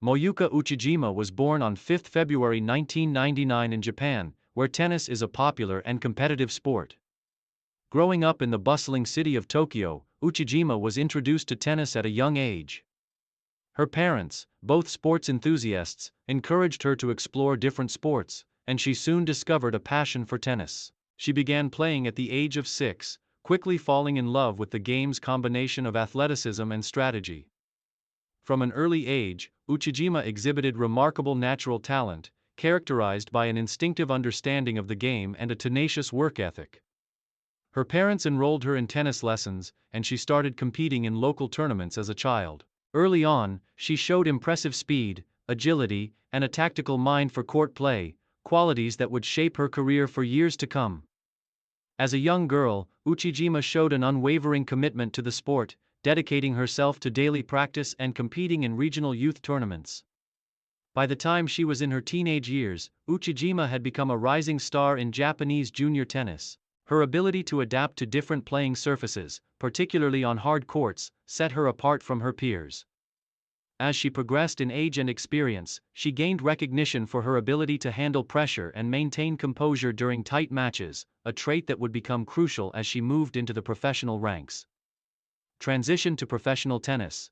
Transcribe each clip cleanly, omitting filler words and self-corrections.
Moyuka Uchijima was born on 5 February 1999 in Japan, where tennis is a popular and competitive sport. Growing up in the bustling city of Tokyo, Uchijima was introduced to tennis at a young age. Her parents, both sports enthusiasts, encouraged her to explore different sports, and she soon discovered a passion for tennis. She began playing at the age of 6, quickly falling in love with the game's combination of athleticism and strategy. From an early age, Uchijima exhibited remarkable natural talent, characterized by an instinctive understanding of the game and a tenacious work ethic. Her parents enrolled her in tennis lessons, and she started competing in local tournaments as a child. Early on, she showed impressive speed, agility, and a tactical mind for court play, qualities that would shape her career for years to come. As a young girl, Uchijima showed an unwavering commitment to the sport, dedicating herself to daily practice and competing in regional youth tournaments. By the time she was in her teenage years, Uchijima had become a rising star in Japanese junior tennis. Her ability to adapt to different playing surfaces, particularly on hard courts, set her apart from her peers. As she progressed in age and experience, she gained recognition for her ability to handle pressure and maintain composure during tight matches, a trait that would become crucial as she moved into the professional ranks. Transition to professional tennis.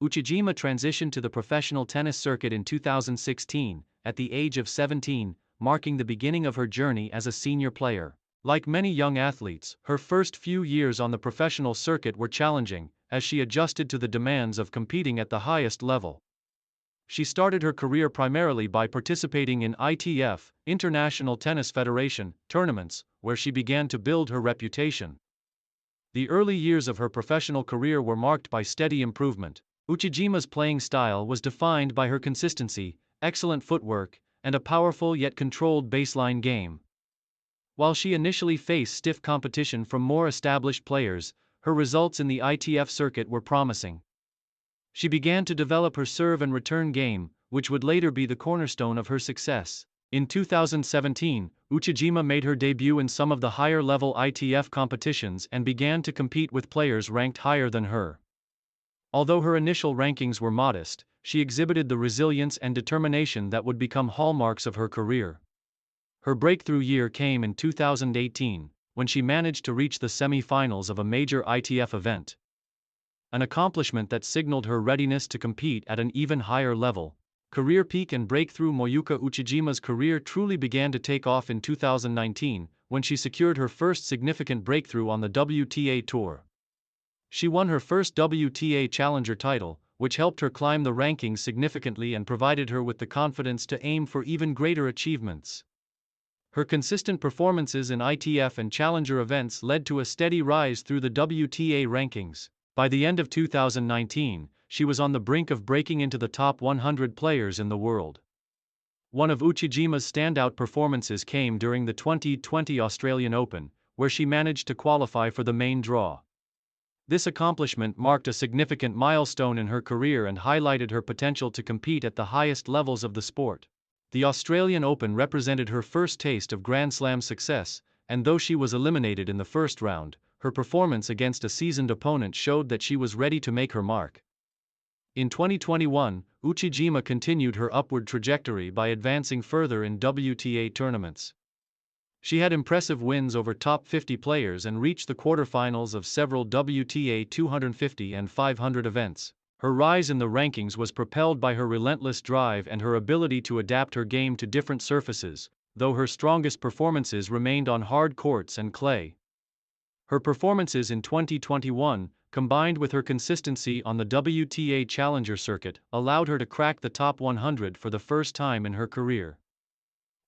Uchijima transitioned to the professional tennis circuit in 2016, at the age of 17, marking the beginning of her journey as a senior player. Like many young athletes, her first few years on the professional circuit were challenging, as she adjusted to the demands of competing at the highest level. She started her career primarily by participating in ITF, International Tennis Federation, tournaments, where she began to build her reputation. The early years of her professional career were marked by steady improvement. Uchijima's playing style was defined by her consistency, excellent footwork, and a powerful yet controlled baseline game. While she initially faced stiff competition from more established players, her results in the ITF circuit were promising. She began to develop her serve and return game, which would later be the cornerstone of her success. In 2017, Uchijima made her debut in some of the higher-level ITF competitions and began to compete with players ranked higher than her. Although her initial rankings were modest, she exhibited the resilience and determination that would become hallmarks of her career. Her breakthrough year came in 2018, when she managed to reach the semi-finals of a major ITF event. An accomplishment that signaled her readiness to compete at an even higher level. Career peak and breakthrough. Moyuka Uchijima's career truly began to take off in 2019, when she secured her first significant breakthrough on the WTA Tour. She won her first WTA Challenger title, which helped her climb the rankings significantly and provided her with the confidence to aim for even greater achievements. Her consistent performances in ITF and Challenger events led to a steady rise through the WTA rankings. By the end of 2019, she was on the brink of breaking into the top 100 players in the world. One of Uchijima's standout performances came during the 2020 Australian Open, where she managed to qualify for the main draw. This accomplishment marked a significant milestone in her career and highlighted her potential to compete at the highest levels of the sport. The Australian Open represented her first taste of Grand Slam success, and though she was eliminated in the first round, her performance against a seasoned opponent showed that she was ready to make her mark. In 2021, Uchijima continued her upward trajectory by advancing further in WTA tournaments. She had impressive wins over top 50 players and reached the quarterfinals of several WTA 250 and 500 events. Her rise in the rankings was propelled by her relentless drive and her ability to adapt her game to different surfaces, though her strongest performances remained on hard courts and clay. Her performances in 2021, combined with her consistency on the WTA Challenger circuit, allowed her to crack the top 100 for the first time in her career.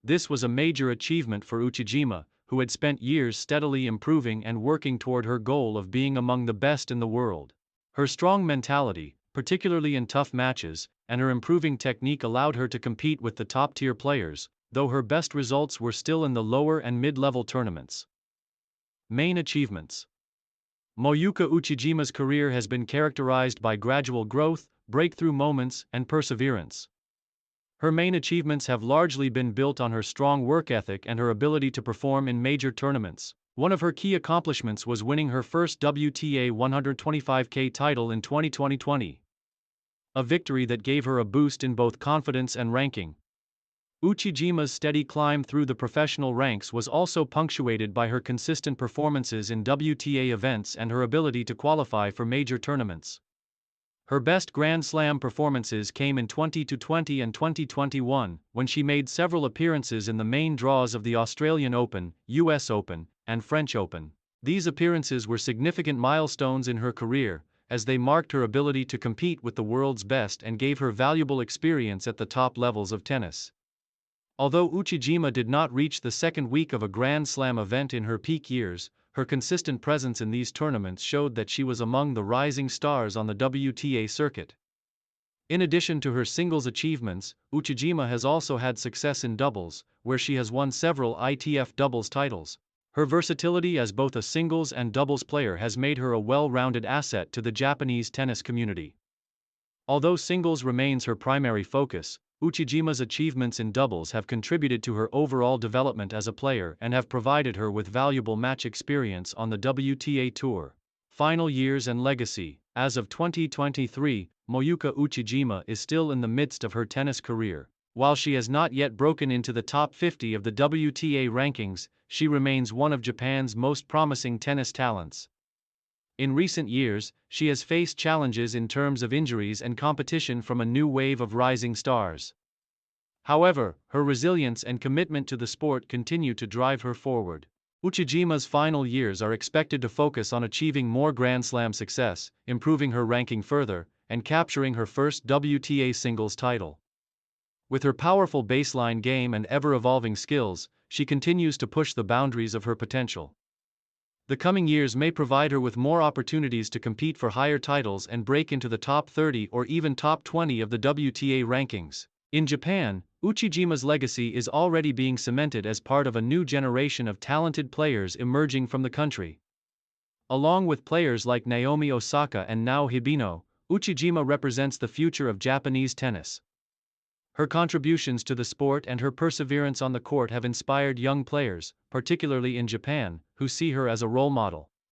This was a major achievement for Uchijima, who had spent years steadily improving and working toward her goal of being among the best in the world. Her strong mentality, particularly in tough matches, and her improving technique allowed her to compete with the top-tier players, though her best results were still in the lower and mid-level tournaments. Main achievements. Moyuka Uchijima's career has been characterized by gradual growth, breakthrough moments, and perseverance. Her main achievements have largely been built on her strong work ethic and her ability to perform in major tournaments. One of her key accomplishments was winning her first WTA 125K title in 2020. a victory that gave her a boost in both confidence and ranking. Uchijima's steady climb through the professional ranks was also punctuated by her consistent performances in WTA events and her ability to qualify for major tournaments. Her best Grand Slam performances came in 2020 and 2021, when she made several appearances in the main draws of the Australian Open, US Open, and French Open. These appearances were significant milestones in her career, as they marked her ability to compete with the world's best and gave her valuable experience at the top levels of tennis. Although Uchijima did not reach the second week of a Grand Slam event in her peak years, her consistent presence in these tournaments showed that she was among the rising stars on the WTA circuit. In addition to her singles achievements, Uchijima has also had success in doubles, where she has won several ITF doubles titles. Her versatility as both a singles and doubles player has made her a well-rounded asset to the Japanese tennis community. Although singles remains her primary focus, Uchijima's achievements in doubles have contributed to her overall development as a player and have provided her with valuable match experience on the WTA Tour. Final years and legacy. As of 2023, Moyuka Uchijima is still in the midst of her tennis career. While she has not yet broken into the top 50 of the WTA rankings, she remains one of Japan's most promising tennis talents. In recent years, she has faced challenges in terms of injuries and competition from a new wave of rising stars. However, her resilience and commitment to the sport continue to drive her forward. Uchijima's final years are expected to focus on achieving more Grand Slam success, improving her ranking further, and capturing her first WTA singles title. With her powerful baseline game and ever-evolving skills, she continues to push the boundaries of her potential. The coming years may provide her with more opportunities to compete for higher titles and break into the top 30 or even top 20 of the WTA rankings. In Japan, Uchijima's legacy is already being cemented as part of a new generation of talented players emerging from the country. Along with players like Naomi Osaka and Nao Hibino, Uchijima represents the future of Japanese tennis. Her contributions to the sport and her perseverance on the court have inspired young players, particularly in Japan, who see her as a role model.